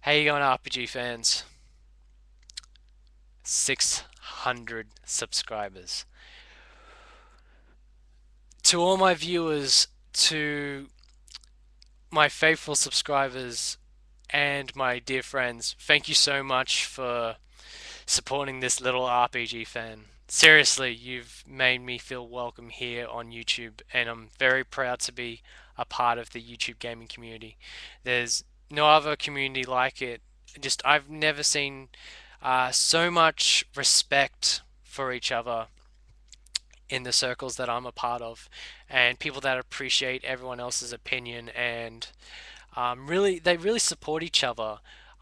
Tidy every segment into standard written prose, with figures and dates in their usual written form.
How you going, RPG fans? 600 subscribers. To all my viewers, to my faithful subscribers, and my dear friends, thank you so much for supporting this little RPG fan. Seriously, you've made me feel welcome here on YouTube, and I'm very proud to be a part of the YouTube gaming community. There's no other community like it. I've never seen so much respect for each other in the circles that I'm a part of, and people that appreciate everyone else's opinion and they really support each other.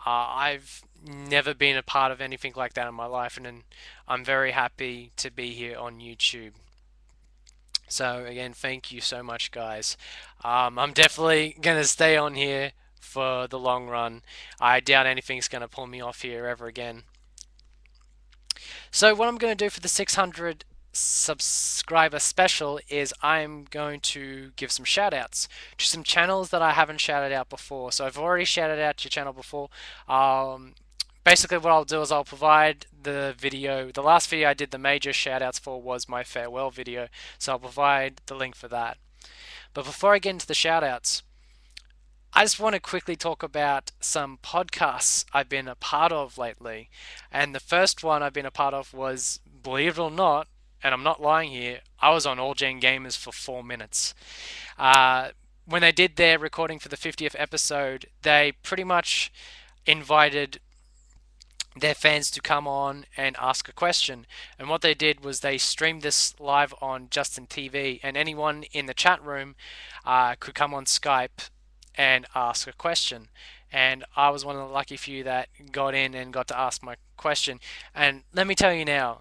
I've never been a part of anything like that in my life, and I'm very happy to be here on YouTube. So again, thank you so much, guys. I'm definitely gonna stay on here for the long run. I doubt anything's gonna pull me off here ever again. So what I'm going to do for the 600 subscriber special is I'm going to give some shout outs to some channels that I haven't shouted out before. So I've already shouted out your channel before. Basically what I'll do is I'll provide the video. The last video I did the major shout outs for was my farewell video. So I'll provide the link for that. But before I get into the shout outs, I just want to quickly talk about some podcasts I've been a part of lately. And the first one I've been a part of was, believe it or not, and I'm not lying here, I was on All Gen Gamers for 4 minutes. Uh, when they did their recording for the 50th episode, they pretty much invited their fans to come on and ask a question. And what they did was they streamed this live on Justin TV, and anyone in the chat room could come on Skype and ask a question. And I was one of the lucky few that got in and got to ask my question. And let me tell you now,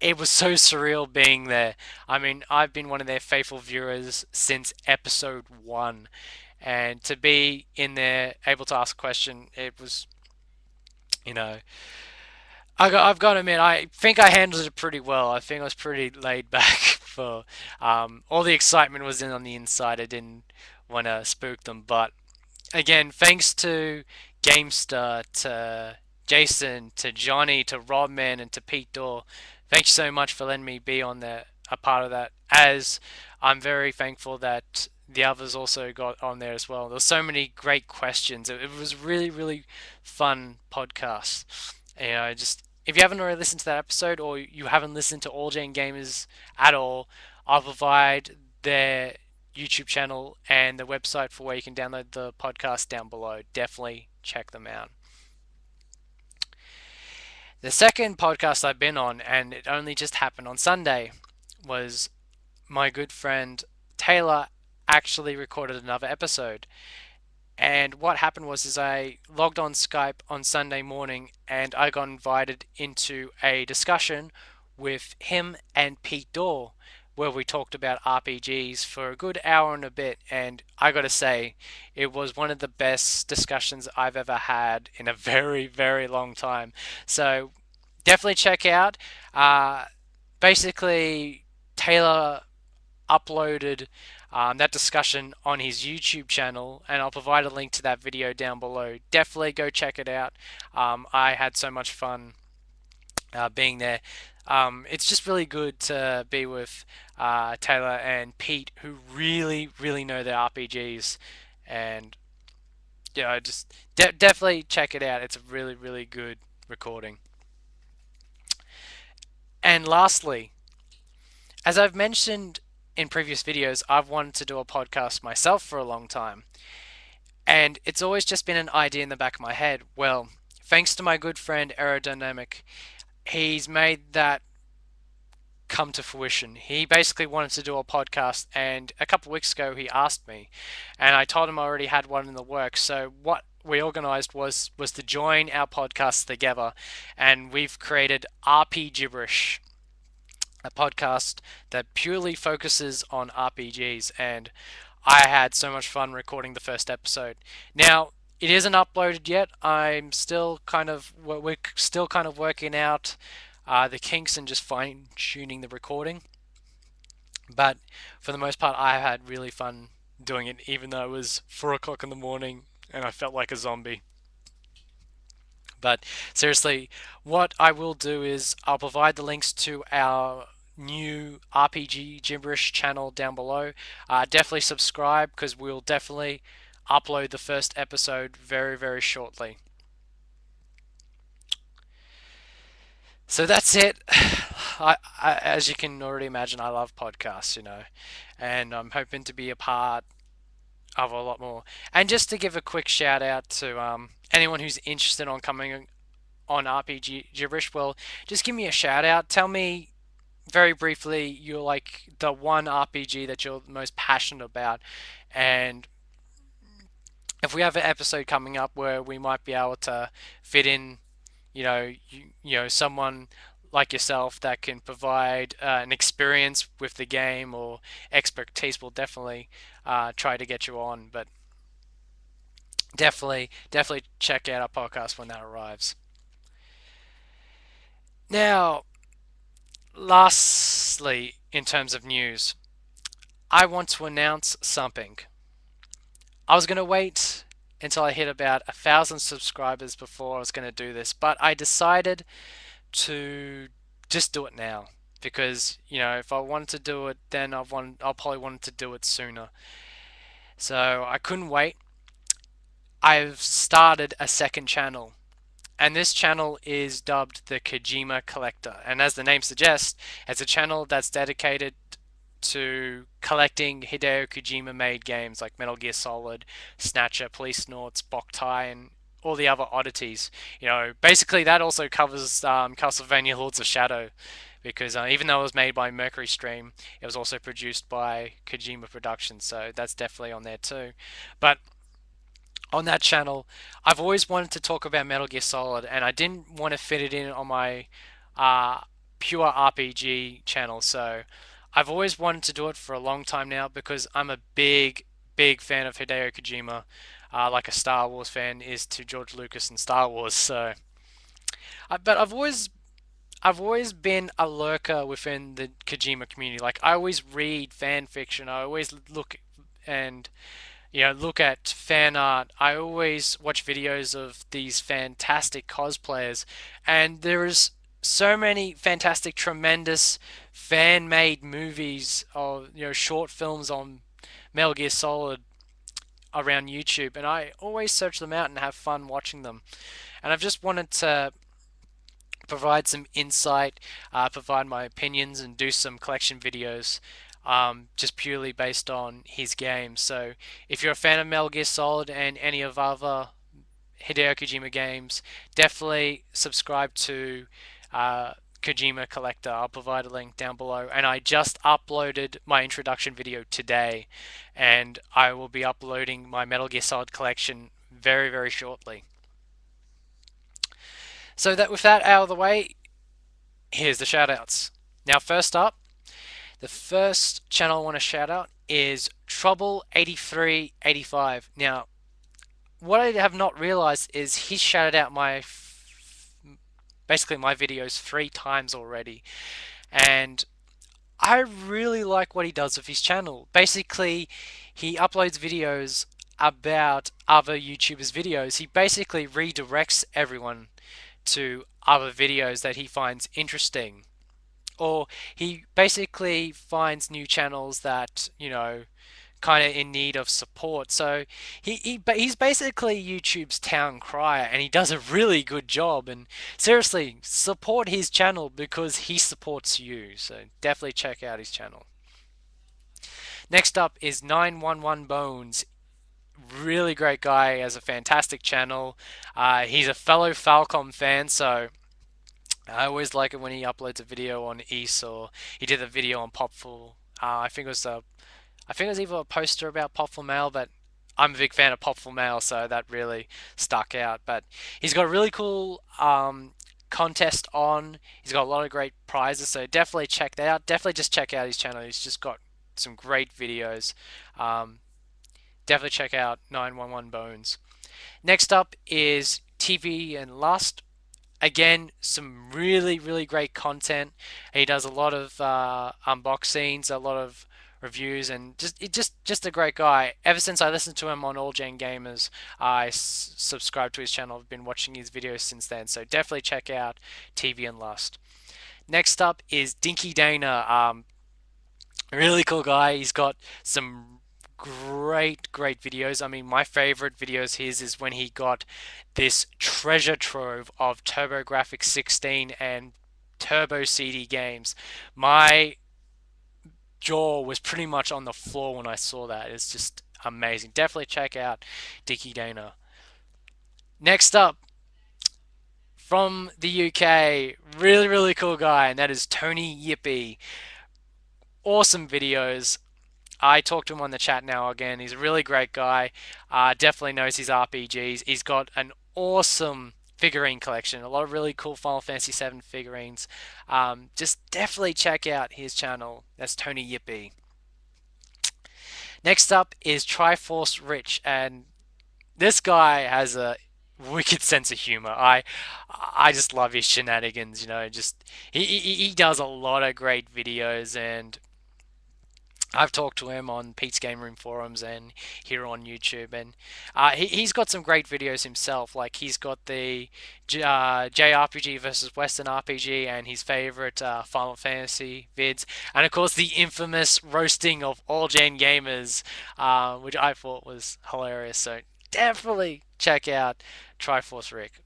it was so surreal being there. I mean, I've been one of their faithful viewers since episode one. And to be in there, able to ask a question, it was, you know, I've got to admit, I think I handled it pretty well. I think I was pretty laid back for all the excitement was in on the inside. I didn't want to spook them, but again, thanks to Gamestar, to Jason, to Johnny, to Rodman, and to Pete Dorr. Thanks so much for letting me be on there, a part of that. As I'm very thankful that the others also got on there as well. There were so many great questions. It was really, really fun podcast. Just if you haven't already listened to that episode or you haven't listened to All Gen Gamers at all, I'll provide their YouTube channel and the website for where you can download the podcast down below. Definitely check them out. The second podcast I've been on, and it only just happened on Sunday, was my good friend Taylor actually recorded another episode. And what happened was is I logged on Skype on Sunday morning and I got invited into a discussion with him and Pete Dorr where we talked about RPGs for a good hour and a bit, and I gotta say, it was one of the best discussions I've ever had in a very, very long time. So definitely check out. Basically, Taylor uploaded that discussion on his YouTube channel, and I'll provide a link to that video down below. Definitely go check it out. I had so much fun being there. It's just really good to be with Taylor and Pete, who really, really know their RPGs, and just definitely check it out. It's a really, really good recording. And lastly, as I've mentioned in previous videos, I've wanted to do a podcast myself for a long time. And it's always just been an idea in the back of my head. Well, thanks to my good friend Aerodynamic, he's made that come to fruition. He basically wanted to do a podcast, and a couple of weeks ago he asked me, and I told him I already had one in the works. So what we organized was to join our podcasts together, and we've created RP Gibberish, a podcast that purely focuses on RPGs, and I had so much fun recording the first episode. Now, it isn't uploaded yet. We're still kind of working out the kinks and just fine tuning the recording. But for the most part, I had really fun doing it, even though it was 4 o'clock in the morning and I felt like a zombie. But seriously, what I will do is I'll provide the links to our new RPG Gibberish channel down below. Definitely subscribe because we'll definitely upload the first episode very, very shortly. So that's it. As you can already imagine, I love podcasts, and I'm hoping to be a part of a lot more. And just to give a quick shout out to anyone who's interested on coming on RPG Gibberish, well, just give me a shout out. Tell me very briefly you're like the one RPG that you're most passionate about, and if we have an episode coming up where we might be able to fit in, someone like yourself that can provide an experience with the game or expertise, will definitely try to get you on. But definitely check out our podcast when that arrives. Now, lastly, in terms of news, I want to announce something. I was going to wait until I hit about 1,000 subscribers before I was going to do this, but I decided to just do it now because if I wanted to do it, then I'll probably wanted to do it sooner. So I couldn't wait. I've started a second channel, and this channel is dubbed the Kojima Collector. And as the name suggests, it's a channel that's dedicated to collecting Hideo Kojima made games like Metal Gear Solid, Snatcher, Policenauts, Boktai, and all the other oddities. Basically that also covers Castlevania Lords of Shadow, because even though it was made by Mercury Stream, it was also produced by Kojima Productions, so that's definitely on there too. But on that channel, I've always wanted to talk about Metal Gear Solid, and I didn't want to fit it in on my uh, pure RPG channel. So I've always wanted to do it for a long time now because I'm a big, big fan of Hideo Kojima, like a Star Wars fan is to George Lucas and Star Wars. But I've always been a lurker within the Kojima community. Like I always read fan fiction. I always and look at fan art. I always watch videos of these fantastic cosplayers, and there is so many fantastic, tremendous fan-made movies or short films on Metal Gear Solid around YouTube, and I always search them out and have fun watching them. And I've just wanted to provide some insight, provide my opinions, and do some collection videos just purely based on his games. So if you're a fan of Metal Gear Solid and any of other Hideo Kojima games, definitely subscribe to Kojima Collector. I'll provide a link down below. And I just uploaded my introduction video today, and I will be uploading my Metal Gear Solid collection very, very shortly. So that with that out of the way, here's the shoutouts. Now, first up, the first channel I want to shout out is Trouble8385. Now, what I have not realized is he's shouted out basically my videos 3 times already, and I really like what he does with his channel. Basically, he uploads videos about other YouTubers' videos. He basically redirects everyone to other videos that he finds interesting, or he basically finds new channels that kind of in need of support. So he's basically YouTube's town crier, and he does a really good job. And seriously, support his channel because he supports you. So definitely check out his channel. Next up is 911 Bones. Really great guy, has a fantastic channel. He's a fellow Falcom fan, so I always like it when he uploads a video on East, or he did a video on Popful. I think it was either a poster about Popful Mail, but I'm a big fan of Popful Mail, so that really stuck out. But he's got a really cool contest on. He's got a lot of great prizes, so definitely check that out. Definitely just check out his channel. He's just got some great videos. Definitely check out 911 Bones. Next up is TV and Lust. Again, some really, really great content. He does a lot of unboxings, a lot of reviews, and just a great guy. Ever since I listened to him on All Gen Gamers, I subscribed to his channel. I've been watching his videos since then, so definitely check out TV and Lust. Next up is Dinky Dana. Really cool guy. He's got some great videos. I mean, my favorite videos his is when he got this treasure trove of TurboGrafx 16 and Turbo CD games. My jaw was pretty much on the floor when I saw that. It's just amazing. Definitely check out Dickie Dana. Next up, from the UK, really cool guy, and that is Tony Yippee. Awesome videos. I talk to him on the chat now again. He's a really great guy. Definitely knows his RPGs. He's got an awesome figurine collection. A lot of really cool Final Fantasy VII figurines. Just definitely check out his channel. That's Tony Yippee. Next up is Triforce Rich, and this guy has a wicked sense of humor. I just love his shenanigans. Just he does a lot of great videos, and I've talked to him on Pete's Game Room forums and here on YouTube, and he's got some great videos himself. Like he's got the JRPG versus Western RPG and his favorite Final Fantasy vids, and of course the infamous roasting of All Gen Gamers, which I thought was hilarious. So definitely check out Triforce Rick.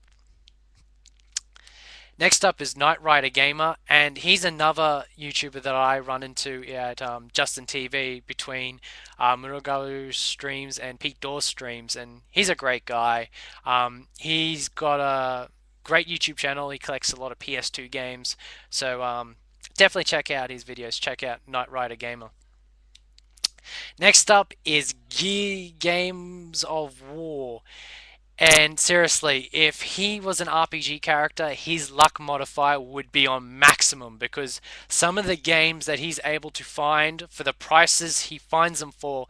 Next up is Knight Rider Gamer, and he's another YouTuber that I run into at Justin TV between Murugaru streams and Pete Dawes streams, and he's a great guy. He's got a great YouTube channel. He collects a lot of PS2 games, so definitely check out his videos. Check out Knight Rider Gamer. Next up is Gear Games of War. And seriously, if he was an RPG character, his luck modifier would be on maximum because some of the games that he's able to find for the prices he finds them for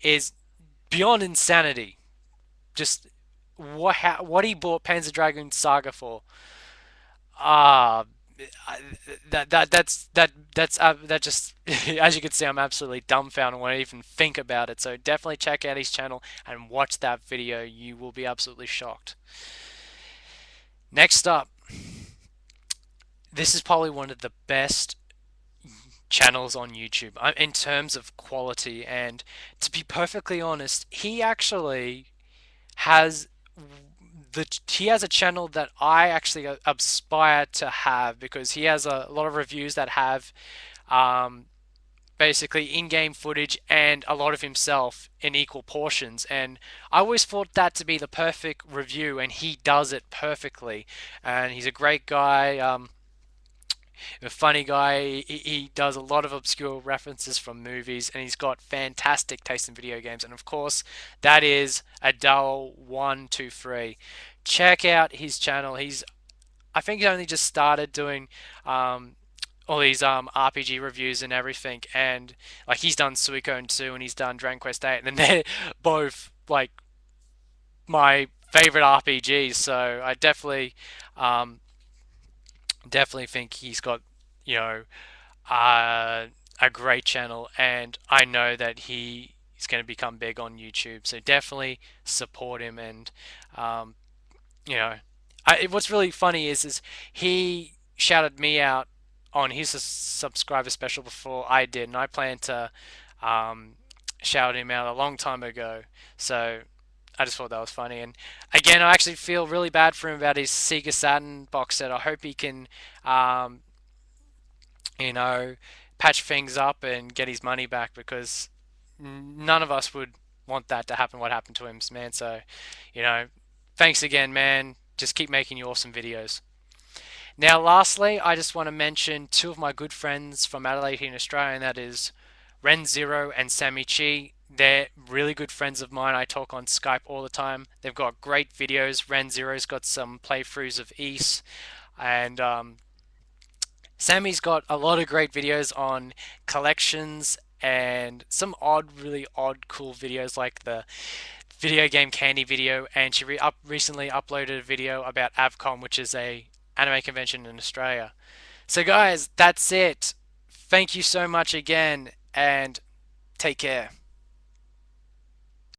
is beyond insanity. Just what he bought Panzer Dragoon Saga for. Ah, that just as you can see, I'm absolutely dumbfounded when I even think about it. So definitely check out his channel and watch that video. You will be absolutely shocked. Next up, this is probably one of the best channels on YouTube in terms of quality. And to be perfectly honest, he actually has he has a channel that I actually aspire to have because he has a lot of reviews that have um, basically in-game footage and a lot of himself in equal portions, and I always thought that to be the perfect review, and he does it perfectly. And he's a great guy, a funny guy. He does a lot of obscure references from movies, and he's got fantastic taste in video games, and of course that is Adele123. Check out his channel. I think he only just started doing all these RPG reviews and everything, and like he's done Suikoden 2 and he's done Dragon Quest 8, and then they're both like my favorite RPGs. So I um, definitely think he's got you know uh, a great channel, and I know that he's going to become big on YouTube. So definitely support him, and um, you know, what's really funny is he shouted me out on his subscriber special before I did, and I plan to um, shout him out a long time ago. So I just thought that was funny. And again, I actually feel really bad for him about his Sega Saturn box set. I hope he can, um, you know, patch things up and get his money back because none of us would want that to happen. What happened to him, man? So, you know, thanks again, man. Just keep making your awesome videos. Now, lastly, I just want to mention two of my good friends from Adelaide here in Australia, and that is Ren Zero and Sammy Chi. They're really good friends of mine. I talk on Skype all the time. They've got great videos. Ren Zero's got some playthroughs of Ys, and Sammy's got a lot of great videos on collections and some really odd, cool videos like the video game candy video, and she recently uploaded a video about Avcom, which is a anime convention in Australia. So guys, that's it. Thank you so much again, and Take care.